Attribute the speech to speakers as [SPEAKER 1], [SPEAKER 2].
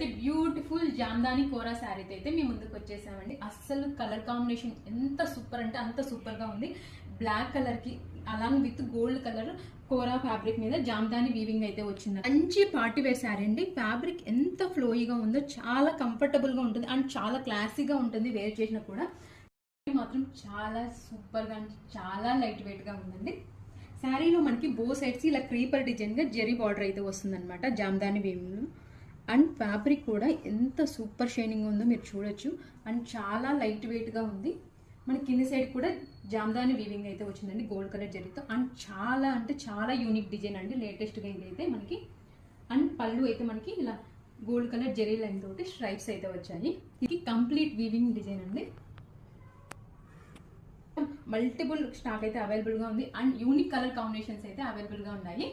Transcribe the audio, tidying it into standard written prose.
[SPEAKER 1] Beautiful Jamdani కోరా శారీ అయితే మేము ముందుకు వచ్చేసామండి. అస్సలు కలర్ కాంబినేషన్ ఎంత సూపర్ అంటే అంత సూపర్ గా ఉంది. బ్లాక్ కలర్ కి along with gold colour kora fabric మీద జామ్దాని వీవింగ్ అయితే వచ్చింది. మంచి పార్టీ వేర్ శారీ అండి. ఫ్యాబ్రిక్ ఎంత ఫ్లోయిగా ఉందో, చాలా కంఫర్టబుల్ గా ఉంటుంది అండ్ చాలా క్లాసీగా ఉంటుంది. వేర్ చేసినా కూడా మాత్రం చాలా సూపర్ గా, చాలా లైట్ వెయిట్ గా ఉందండి. శారీలో మనకి బో సైడ్స్ ఇలా క్రీపర్ డిజైన్ గా జెరీ బార్డర్ అయితే వస్తుంది అనమాట జామ్దాని వీవింగ్. అండ్ ఫ్యాబ్రిక్ కూడా ఎంత సూపర్ షైనింగ్ ఉందో మీరు చూడొచ్చు. అండ్ చాలా లైట్ వెయిట్ గా ఉంది. మన కింది సైడ్ కూడా జామ్దాని వీవింగ్ అయితే వచ్చిందండి గోల్డ్ కలర్ జరీతో. అండ్ చాలా అంటే చాలా యూనిక్ డిజైన్ అండి, లేటెస్ట్ గా ఇదైతే మనకి. అండ్ పళ్ళు అయితే మనకి ఇలా గోల్డ్ కలర్ జరీ లైన్ తోటి స్ట్రైప్స్ అయితే వచ్చాయి. ఇది కంప్లీట్ వీవింగ్ డిజైన్ అండి. మల్టిపుల్ స్టాక్ అయితే అవైలబుల్ గా ఉంది అండ్ యూనిక్ కలర్ కాంబినేషన్స్ అయితే అవైలబుల్ గా ఉన్నాయి.